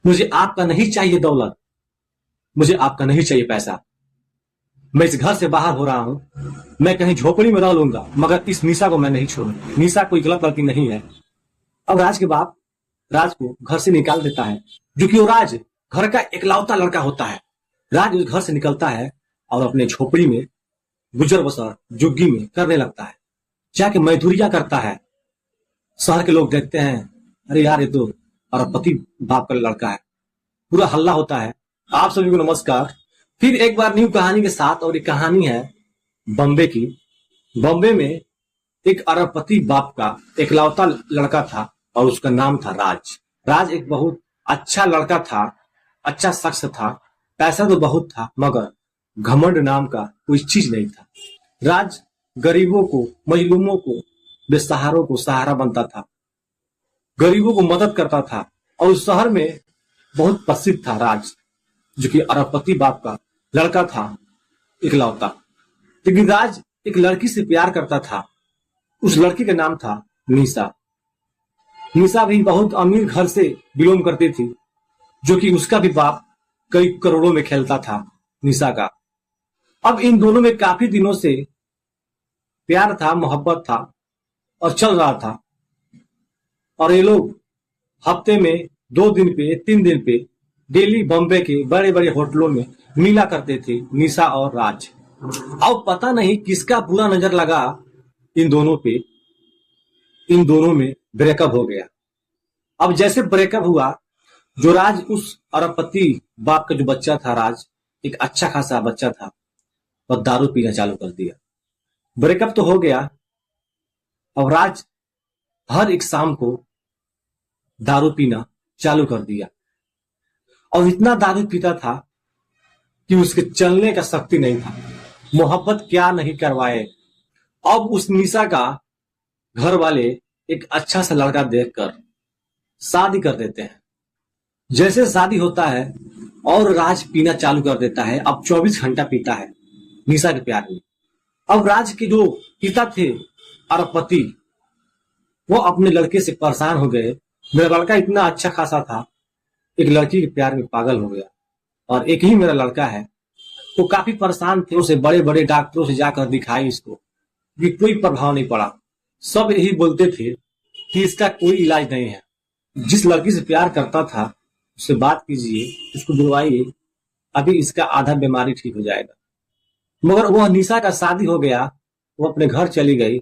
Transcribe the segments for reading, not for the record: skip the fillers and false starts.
मुझे आपका नहीं चाहिए दौलत, मुझे आपका नहीं चाहिए पैसा। मैं इस घर से बाहर हो रहा हूं, मैं कहीं झोपड़ी में रह लूंगा, मगर इस निशा को मैं नहीं छोड़ूंगा। निशा कोई गलत लड़की नहीं है। अब राज के बाप राज को घर से निकाल देता है, जो कि वो राज घर का इकलौता लड़का होता है। राज उस घर से निकलता है और अपने झोपड़ी में गुजर बसर जुग्गी में करने लगता है, जाके मजदूरियां करता है। शहर के लोग देखते हैं, अरे यार ये तो अरबपति बाप का लड़का है, पूरा हल्ला होता है। आप सभी को नमस्कार, फिर एक बार न्यू कहानी के साथ। और ये कहानी है बॉम्बे की। बॉम्बे में एक अरबपति बाप का इकलौता लड़का था और उसका नाम था राज। राज एक बहुत अच्छा लड़का था, अच्छा शख्स था, पैसा तो बहुत था, मगर घमंड नाम का कोई चीज नहीं था। राज गरीबों को, मजलूमों को, बेसहारों को सहारा बनता था, गरीबों को मदद करता था और उस शहर में बहुत प्रसिद्ध था राज, जो कि अरबपति बाप का लड़का था इकलौता। लेकिन राज एक लड़की से प्यार करता था। उस लड़की का नाम था निशा। निशा भी बहुत अमीर घर से बिलोंग करती थी, जो कि उसका भी बाप कई करोड़ों में खेलता था निशा का। अब इन दोनों में काफी दिनों से प्यार था, मोहब्बत था और चल रहा था। और ये लोग हफ्ते में 2 दिन पे, 3 दिन पे डेली बॉम्बे के बड़े बड़े होटलों में मिला करते थे निशा और राज। अब पता नहीं किसका बुरा नजर लगा इन दोनों पे, इन दोनों में ब्रेकअप हो गया। अब जैसे ब्रेकअप हुआ, जो राज उस अरबपति बाप का जो बच्चा था, राज एक अच्छा खासा बच्चा था, वह दारू पीना चालू कर दिया। ब्रेकअप तो हो गया। अब राज हर एक शाम को दारू पीना चालू कर दिया और इतना दारू पीता था कि उसके चलने का शक्ति नहीं था। मोहब्बत क्या नहीं करवाए। अब उस निशा का घर वाले एक अच्छा सा लड़का देखकर शादी कर देते हैं। जैसे शादी होता है और राज पीना चालू कर देता है। अब 24 घंटा पीता है निशा के प्यार में। अब राज के जो पिता थे अरबपति, वो अपने लड़के से परेशान हो गए। मेरा लड़का इतना अच्छा खासा था, एक लड़की के प्यार में पागल हो गया और एक ही मेरा लड़का है। तो काफी परेशान थे, उसे बड़े बड़े डॉक्टरों से जाकर दिखाई इसको, कि कोई प्रभाव नहीं पड़ा। सब यही बोलते थे कि इसका कोई इलाज नहीं है। जिस लड़की से प्यार करता था उससे बात कीजिए, उसको बुलवाइए, अभी इसका आधा बीमारी ठीक हो जाएगा। मगर वह निशा का शादी हो गया, वो अपने घर चली गई।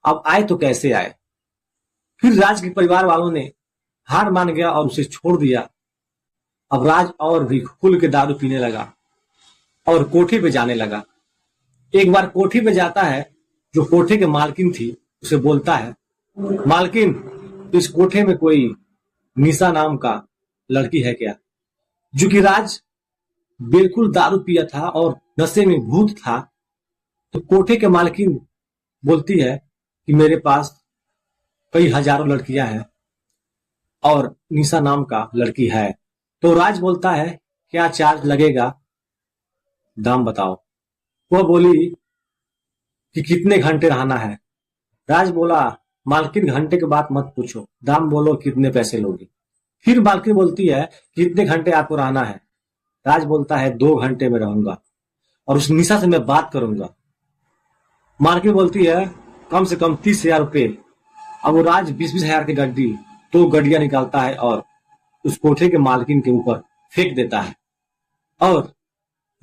अब आए तो कैसे आए। फिर राज के परिवार वालों ने हार मान गया और उसे छोड़ दिया। अब राज और भी खुल के दारू पीने लगा और कोठे पे जाने लगा। एक बार कोठे पे जाता है, जो कोठे के मालकिन थी उसे बोलता है, मालकिन तो इस कोठे में कोई निशा नाम का लड़की है क्या। जो कि राज बिल्कुल दारू पिया था और नशे में भूत था। तो कोठे के मालकिन बोलती है कि मेरे पास कई हजारों लड़कियां हैं और निशा नाम का लड़की है। तो राज बोलता है, क्या चार्ज लगेगा, दाम बताओ। वह बोली कि कितने घंटे रहना है। राज बोला, मालकिन घंटे की बात मत पूछो, दाम बोलो कितने पैसे लोगे। फिर मालकिन बोलती है, कितने घंटे आपको रहना है। राज बोलता है, 2 घंटे में रहूंगा और उस निशा से मैं बात करूंगा। मालकिन बोलती है, कम से कम 30,000 रुपये। अब वो राज 20-20 हजार की गड्डी 2 गड्डियां निकालता है और उस कोठे के मालकिन के ऊपर फेंक देता है और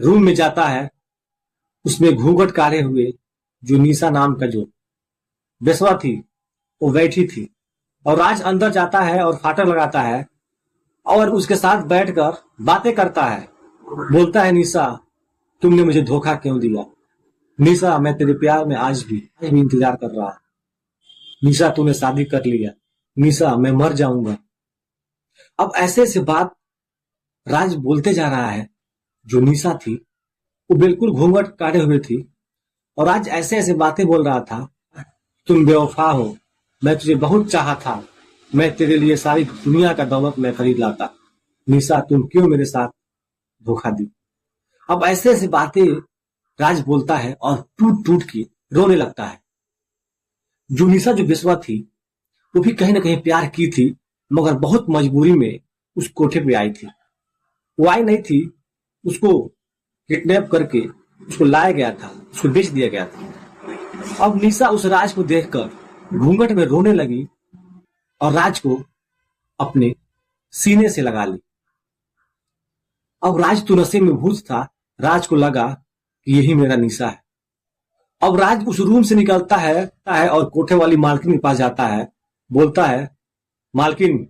रूम में जाता है। उसमें घूंघट काढ़े हुए जो निशा नाम का जो बेसवा थी वो बैठी थी और राज अंदर जाता है और फाटक लगाता है और उसके साथ बैठकर बातें करता है। बोलता है, निशा तुमने मुझे धोखा क्यों दिया। निशा मैं तेरे प्यार में आज भी इंतजार कर रहा। निशा तूने शादी कर लिया। निशा मैं मर जाऊंगा। अब ऐसे ऐसे बात राज बोलते जा रहा है। जो निशा थी वो बिल्कुल घूंघट काढ़े हुए थी और आज ऐसे ऐसे बातें बोल रहा था, तुम बेवफा हो, मैं तुझे बहुत चाहा था, मैं तेरे लिए सारी दुनिया का दौलत मैं खरीद लाता। निशा तुम क्यों मेरे साथ धोखा दी। अब ऐसे ऐसे बातें राज बोलता है और टूट टूट के रोने लगता है। जो निशा जो बेसवा थी वो भी कहीं ना कहीं प्यार की थी, मगर बहुत मजबूरी में उस कोठे पे आई थी। वो आई नहीं थी, उसको किडनैप करके उसको लाया गया था, उसको बेच दिया गया था। अब निशा उस राज को देखकर घूंघट में रोने लगी और राज को अपने सीने से लगा ली। अब राज तो नशे में भूत था, राज को लगा कि यही मेरा निशा है। अब राज उस रूम से निकलता है और कोठे वाली मालकिन के पास जाता है, बोलता है, मालकिन,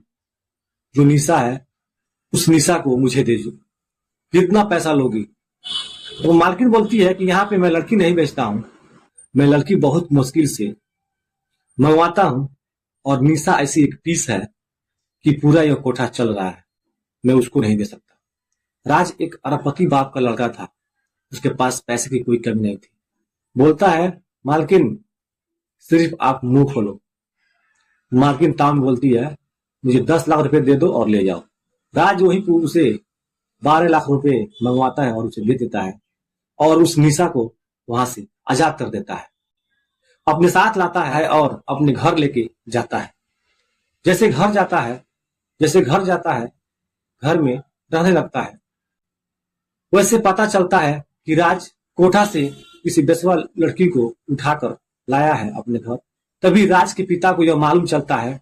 जो निशा है उस निशा को मुझे दे दो, कितना पैसा लोगी? तो मालकिन बोलती है कि यहाँ पे मैं लड़की नहीं बेचता हूं, मैं लड़की बहुत मुश्किल से मंगवाता हूं और निशा ऐसी एक पीस है कि पूरा यह कोठा चल रहा है, मैं उसको नहीं दे सकता। राज एक अरबपति बाप का लड़का था, उसके पास पैसे की कोई कमी नहीं थी। बोलता है, मालकिन, सिर्फ आप मुंह खोलो। मालकिन ताम बोलती है, मुझे 10 लाख रुपए दे दो और ले जाओ। राज वहीं पर उसे 12 लाख रुपए मंगवाता है और उसे दे देता है और उस निशा को वहां से आजाद कर देता है, अपने साथ लाता है और अपने घर लेके जाता है। जैसे घर जाता है, घर में रहने लगता है। वैसे पता चलता है कि राज कोठा से किसी बेसवा लड़की को उठाकर लाया है अपने घर। तभी राज के पिता को यह मालूम चलता है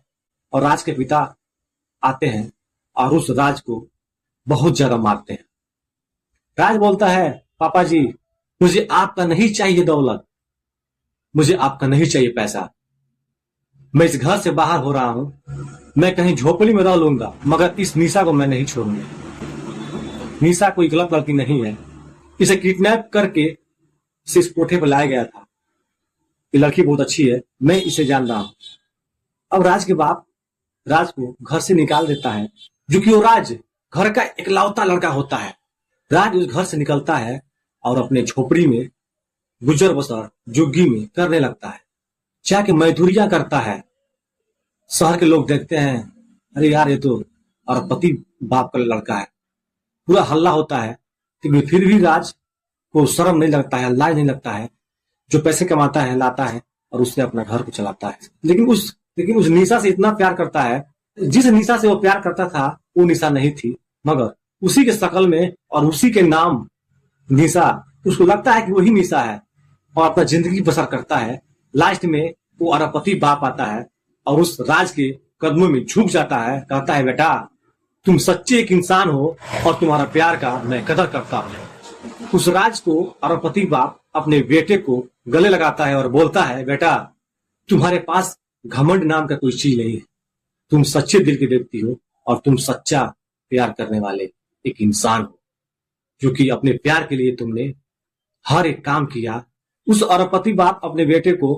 और राज के पिता आते हैं और उस राज को बहुत ज्यादा मारते हैं। राज बोलता है, पापा जी, मुझे आपका नहीं चाहिए दौलत, मुझे आपका नहीं चाहिए पैसा, मैं इस घर से बाहर हो रहा हूं, मैं कहीं झोपड़ी में रह लूंगा, मगर इस निशा को मैं नहीं छोड़ूंगा। निशा कोई गलत लड़की नहीं है, इसे किडनैप करके इसे इस कोठे पर लाया गया था। ये लड़की बहुत अच्छी है, मैं इसे जान रहा हूं। अब राज के बाप राज को घर से निकाल देता है, जो कि वो राज घर का इकलौता लड़का होता है। राज उस घर से निकलता है और अपने झोपड़ी में गुजर बसर जुग्गी में करने लगता है, जाके मजदूरियां करता है। शहर के लोग देखते हैं, अरे यार, ये तो अरबपति बाप का लड़का है, पूरा हल्ला होता है। कि फिर भी राज को शर्म नहीं लगता है, लाज नहीं लगता है, जो पैसे कमाता है लाता है और उससे अपना घर को चलाता है। लेकिन उस निशा से इतना प्यार करता है, जिस निशा से वो प्यार करता था वो निशा नहीं थी, मगर उसी के शकल में और उसी के नाम निशा, उसको लगता है कि वही निशा है और अपना जिंदगी बसर करता है। लास्ट में वो अरबपति बाप आता है और उस राज के कदमों में झुक जाता है, कहता है, बेटा, तुम सच्चे एक इंसान हो और तुम्हारा प्यार का मैं कदर करता हूं। उस राज को अरबपति बाप अपने बेटे को गले लगाता है और बोलता है, बेटा, तुम्हारे पास घमंड नाम का कोई चीज नहीं है, तुम सच्चे दिल के व्यक्ति हो और तुम सच्चा प्यार करने वाले एक इंसान हो, जो कि अपने प्यार के लिए तुमने हर एक काम किया। उस अरबपति बाप अपने बेटे को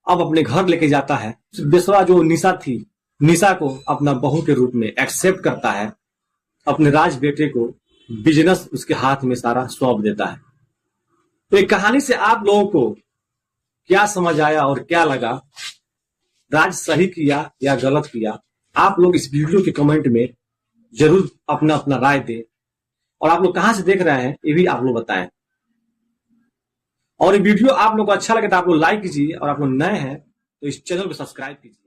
अब अपने घर लेके जाता है। बेसवा जो निशा थी, निशा को अपना बहू के रूप में एक्सेप्ट करता है, अपने राज बेटे को बिजनेस उसके हाथ में सारा सौंप देता है। तो एक कहानी से आप लोगों को क्या समझ आया और क्या लगा, राज सही किया या गलत किया, आप लोग इस वीडियो के कमेंट में जरूर अपना अपना राय दें। और आप लोग कहां से देख रहे हैं ये भी आप लोग बताएं। और ये वीडियो आप लोग को अच्छा लगे तो आप लोग लाइक कीजिए और आप लोग नए हैं तो इस चैनल को सब्सक्राइब कीजिए।